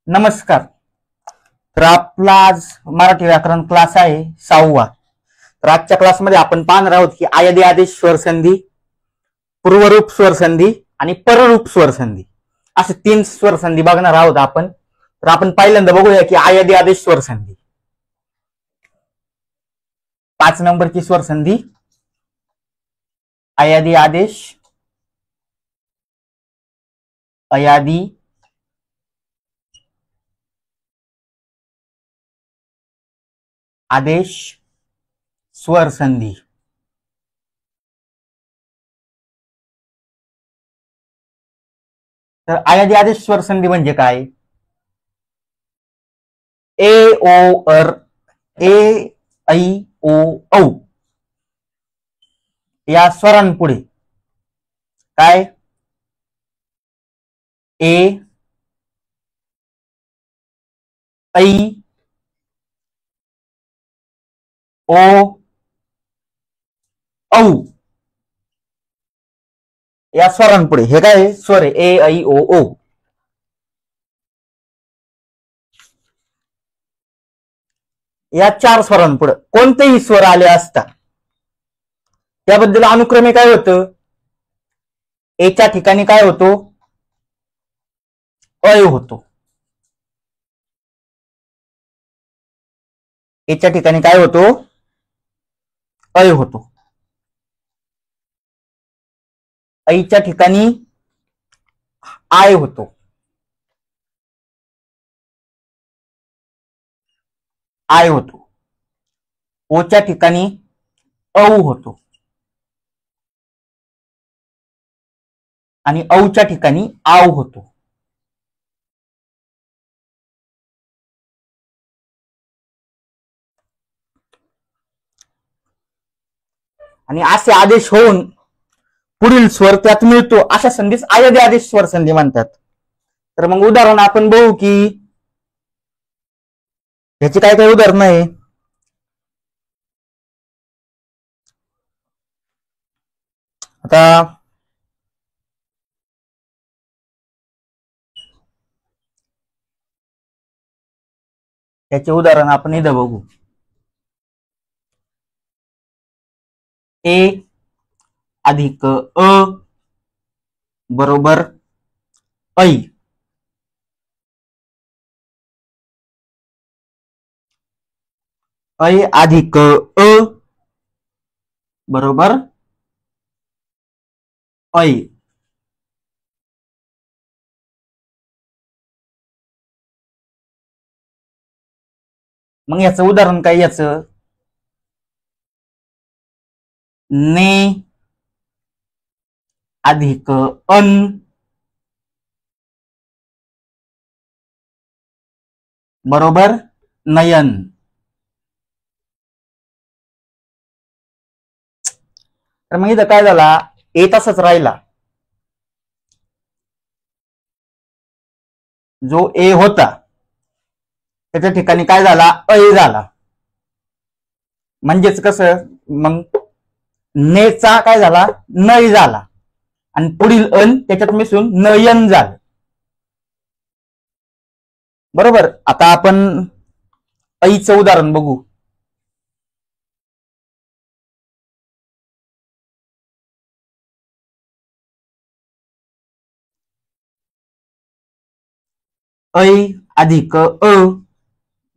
नमस्कार. तर आपला आज मराठी व्याकरण क्लास आहे 6वा. तर आजच्या क्लासमध्ये आपण पाहणार आहोत की आयदी आदेश स्वर संधी, पूर्वरूप स्वर संधी आणि पररूप स्वर संधी असे 3 स्वर संधी बघणार आहोत आपण. तर आपण पहिल्यांदा बघूया की आयदी आदेश स्वर संधी. 5 नंबरची स्वर संधी अयादी आदेश, अयादी आदेश स्वर संधी. तर अयादी आदेश स्वर संधी म्हणजे काय? ए ओ अर, ए ऐ ओ औ या स्वरांपुढे काय ए ऐ ओ औ या स्वरांपुढे हे काय स्वर आहे ए ऐ ओ ओ. या 4 स्वरांपुढे कोणतेही स्वर आले असता त्याबद्दल अनुक्रमे काय होतं? एच्या ठिकाणी काय होतो? अय होतो. एच्या ठिकाणी काय होतो? अय होतो. ऐच्या ठिकाणी आय होतो. आय होतो. ओच्या ठिकाणी औ होतो आणि औच्या ठिकाणी आव होतो. आणि असे आदेश होऊन पुढील स्वर त्यात मिळतो अशा संधीस अयादी आदेश स्वर संधी म्हणतात. तर मग उदाहरण आपण बघू की ह्याची काय काय उदाहरण आहे. आता याचे उदाहरण आपण इथं बघू. ए अधिक अ बरोबर ऐ. ऐ अधिक अ बरोबर ऐ. मग याचं उदाहरण काय? याचं ने अधिक अन बरोबर नयन. तर मग इथं काय झाला? ए तसंच राहिला. जो ए होता त्याच्या ठिकाणी काय झाला? ऐ झाला. म्हणजेच कसं? मग नेचा काय झाला? नय झाला आणि पुढील अन त्याच्यात मिसळून नयन झालं. बरोबर. आता आपण ऐचं उदाहरण बघू. ऐ अधिक अ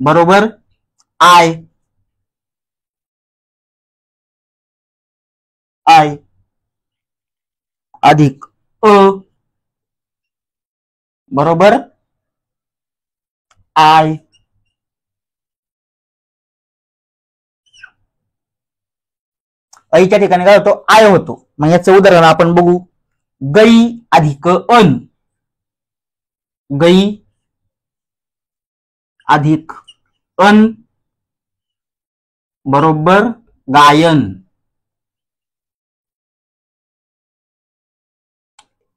बरोबर आय. आय अधिक अ बरोबर आय. ऐच्या ठिकाणी काय होतो? आय होतो. मग याचं उदाहरण आपण बघू. गई अधिक अन. गई अधिक अन बरोबर गायन.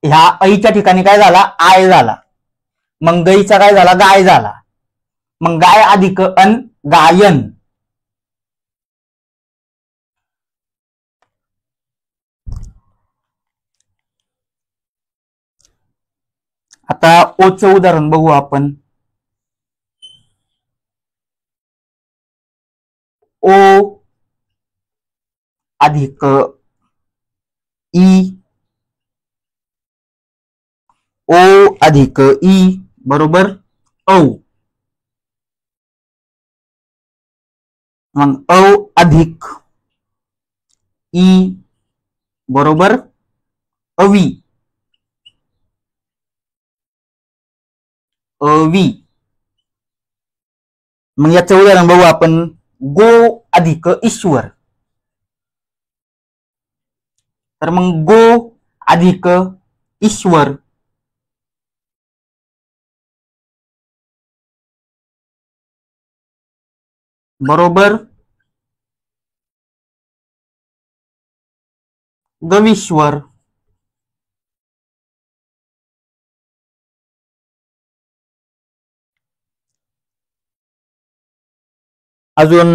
ह्या ऐच्या ठिकाणी काय झाला? आय झाला. मग गईचा काय झाला? गाय झाला. मग गाय अधिक अन गायन. आता ओचं उदाहरण बघू आपण. ओ अधिक ई, ओ अधिक ई बरोबर औ. मग औ अधिक ई बरोबर अवी, अवी. मग याचं उदाहरण बघू आपण. गो अधिक ईश्वर. तर मग गो अधिक ईश्वर बरोबर गवीश्वर. अजून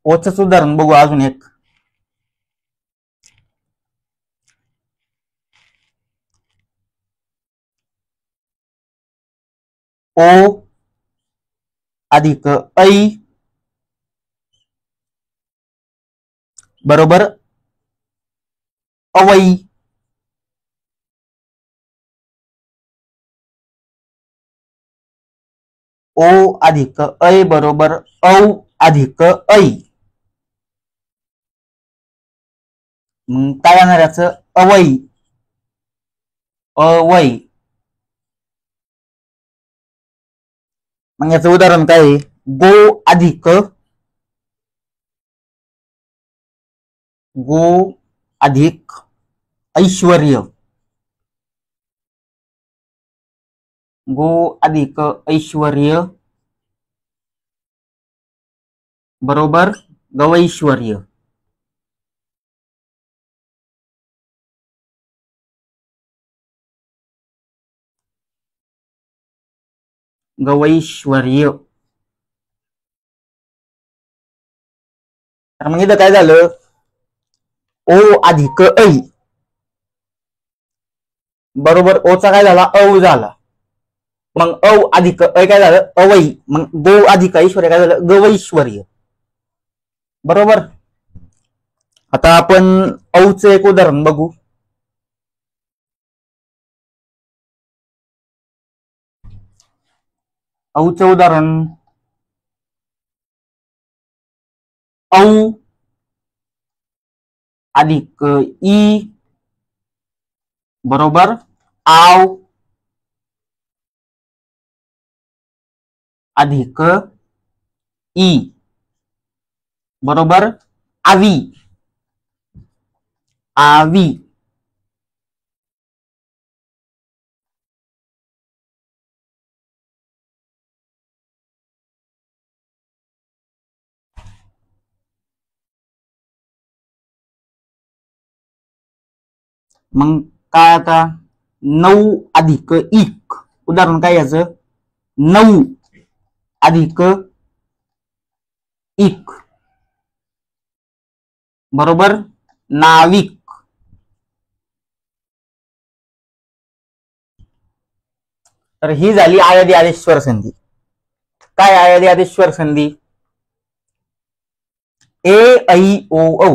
ओचंच उदाहरण बघू अजून एक. ओ अधिक ऐ बरोबर अवई. ओ अधिक ऐ बरोबर औ अधिक ऐ. मग काय येणार याचं अवई, अवई. मग याचं उदाहरण काय आहे. गो अधिक गो अधिक ऐश्वर्य, गो अधिक ऐश्वर्य बरोबर गवैश्वर्य. गवैश्वर्य. तर मग इथं काय झालं. ओ अधिक ऐ बरोबर ओचा काय झाला औ झाला. मग औ अधिक ऐ काय झालं अवई. मग गो अधिक ऐश्वर्य काय झालं गवैश्वर्य बरोबर. आता आपण औचं एक उदाहरण बघू. औचं उदाहरण औ अधिक ई बरोबर आव अधिक ई बरोबर आवी, आवी. मग काय आता 9 अधिक इक. उदाहरण काय याचं 9 अधिक इक बरोबर नाविक. तर ही झाली आयादी आदेश स्वर संधी. काय आयादी आदेश स्वर संधी. ए ऐ ओ औ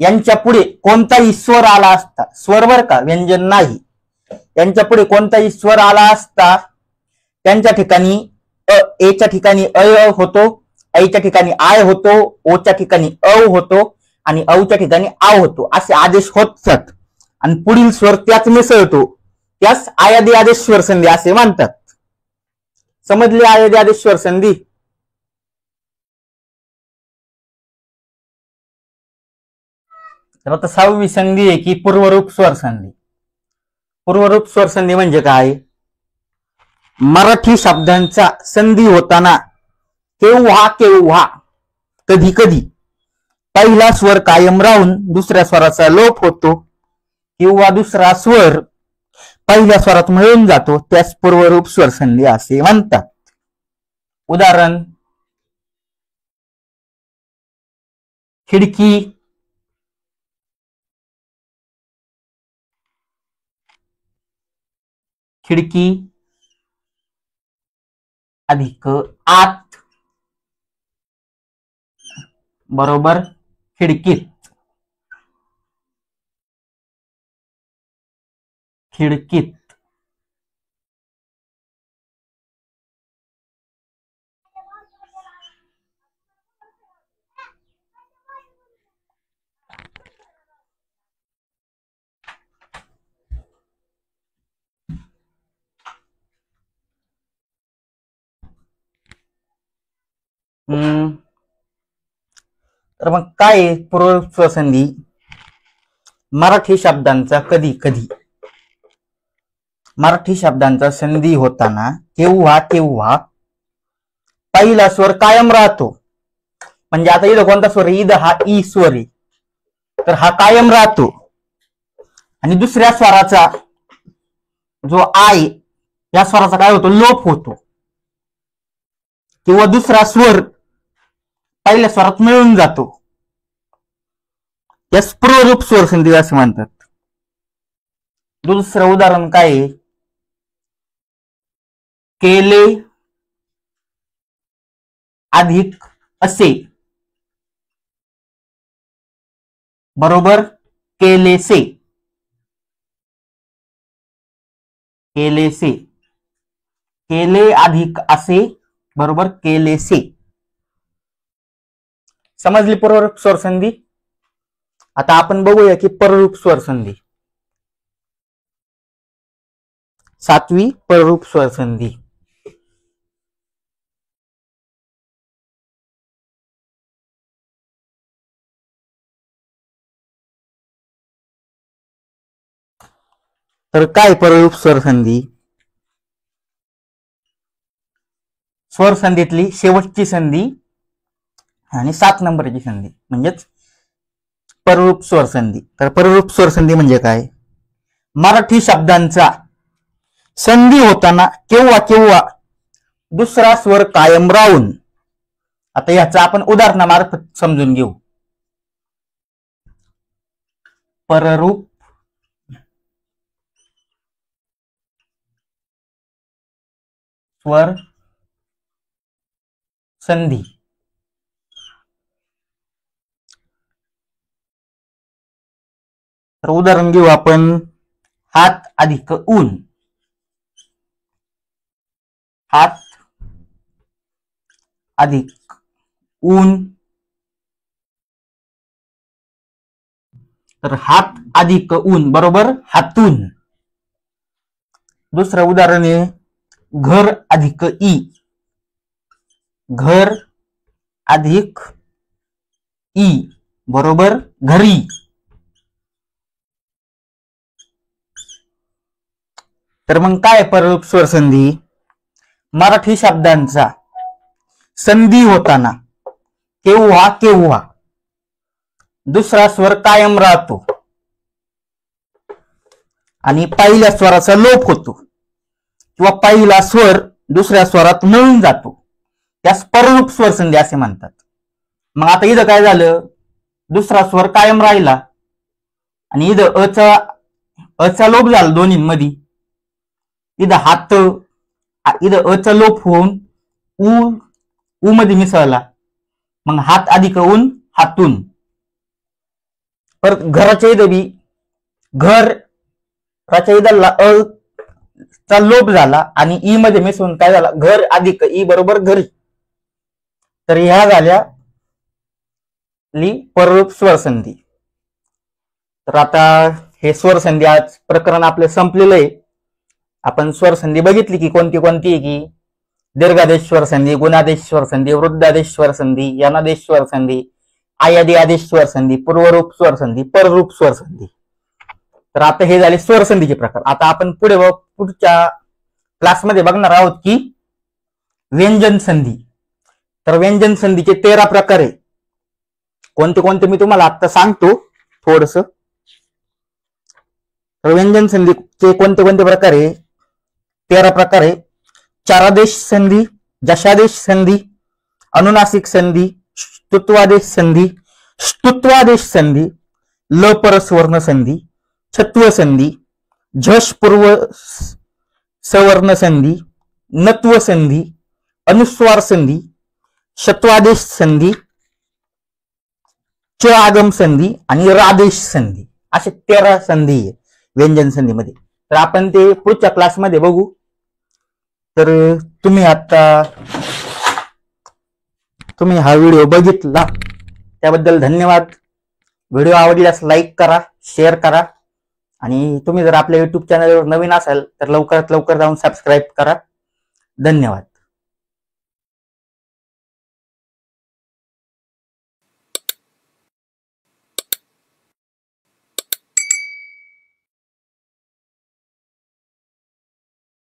यांच्या पुढे कोणताही स्वर आला असता, स्वर बर का व्यंजन नाही, यांच्या पुढे कोणताही स्वर आला असता त्यांच्या ठिकाणी एच्या ठिकाणी अ होतो, ऐच्या ठिकाणी आय होतो, ओच्या ठिकाणी औ होतो आणि औच्या ठिकाणी आव होतो. असे आदेश होतात आणि पुढील स्वर त्याच मिसळतो. त्यास आयादी आदेश स्वर संधी असे म्हणतात. समजली आयादी आदेश स्वर संधी. तर आता 6वी संधी आहे की पूर्वरूप स्वर संधी. पूर्वरूप स्वर संधी म्हणजे काय. मराठी शब्दांचा संधी होताना केव्हा केव्हा कधी कधी पहिला स्वर कायम राहून दुसऱ्या स्वराचा लोप होतो किंवा दुसरा स्वर पहिल्या स्वरात मिळून जातो, त्यास पूर्वरूप स्वर संधी असे म्हणतात. उदाहरण खिडकी, खिडकी अधिक आत, बरोबर खिडकीत. खिडकीत. तर मग काय आहे पूर्वरूप स्वरसंधी? मराठी शब्दांचा कधी कधी, मराठी शब्दांचा संधी होताना केव्हा केव्हा पहिला स्वर कायम राहतो. म्हणजे आता इथं कोणता स्वर आहे? इथं हा ई स्वर आहे, तर हा कायम राहतो. आणि दुसऱ्या स्वराचा जो आय, या स्वराचा काय होतो? लोप होतो. किंवा दुसरा स्वर पहिल्या स्वरात मिळून जातो. यास पूर्वरूप स्वर संधी असे म्हणतात. दुसरं उदाहरण काय आहे? केले अधिक असे, बरोबर केलेसे. केलेसे. केले अधिक असे, बरोबर केलेसे. समजली पूर्वरूप स्वर संधी? आता आपण बघूया की पररूप स्वर संधी. 7वी पररूप स्वर संधी. तर काय पररूप स्वर संधी? स्वर संधीतली शेवटची संधी आणि 7 नंबरची संधी म्हणजेच पररूप स्वर संधी. तर पररूप स्वर संधी म्हणजे काय? मराठी शब्दांचा संधी होताना केव्हा केव्हा दुसरा स्वर कायम राहून. आता याचा आपण उदाहरणामार्फत समजून घेऊ. पररूप स्वर संधी. तर उदाहरण घेऊ आपण. हात अधिक ऊन. हात अधिक ऊन. तर हात अधिक ऊन, बरोबर हातून. दुसरं उदाहरण आहे घर अधिक ई. घर अधिक ई, बरोबर घरी. तर मग काय पररूप स्वर संधी? मराठी शब्दांचा संधी होताना केव्हा केव्हा दुसरा स्वर कायम राहतो आणि पहिल्या स्वराचा लोप होतो, किंवा पहिला स्वर दुसऱ्या स्वरात मिळून जातो. त्यास पररूप स्वर संधी असे म्हणतात. मग आता इथं काय झालं? दुसरा स्वर कायम राहिला आणि इथं अचा लोप झाला दोन्हींमध्ये. इथं हात, इथं अचा लोप होऊन ऊ मध्ये मिसळला. मग हात अधिक ऊन हातून. परत घराच्या इथं बी घर च्या इथला अ चा लोप झाला आणि ई मध्ये मिसळून काय झाला? घर अधिक ई, बरोबर घरी. तर ह्या झाल्या पररूप स्वर संधी. तर आता हे स्वर संधी आज प्रकरण आपले संपलेलं आहे. आपण स्वर संधी बघितली की कोणती कोणती आहे की दीर्घादेश स्वर संधी, गुणादेश स्वर संधी, वृद्धादेश स्वर संधी, यनादेश स्वर संधी, आयादी आदेश स्वर संधी, पूर्वरूप स्वर संधी, पररूप स्वर संधी. तर आता हे झाले स्वर संधीचे प्रकार. आता आपण पुढच्या क्लासमध्ये बघणार आहोत की व्यंजन संधी. तर व्यंजन संधीचे 13 प्रकार आहे. कोणते कोणते मी तुम्हाला आता सांगतो थोडस. तर व्यंजन संधीचे कोणते कोणते प्रकार आहे? 13 प्रकार आहे. चारादेश संधी, जशादेश संधी, अनुनासिक संधी, स्तुत्वादेश संधी, स्तुत्वादेश संधी, ल परस्वर्ण संधी, छत्व संधी, झष पूर्व सवर्ण संधी, नत्व संधी, अनुस्वार संधी, शत्वादेश संधी, च आगम संधी आणि रादेश संधी असे 13 संधी आहे व्यंजन संधीमध्ये. तर आपण ते पुढच्या क्लासमध्ये बघू. तर तुम्ही हा व्हिडिओ बघितला त्याबद्दल धन्यवाद. व्हिडिओ आवडल्यास लाईक करा, शेअर करा आणि तुम्ही जर आपल्या युट्यूब चॅनलवर नवीन असाल तर लवकरात लवकर जाऊन सबस्क्राईब करा. धन्यवाद.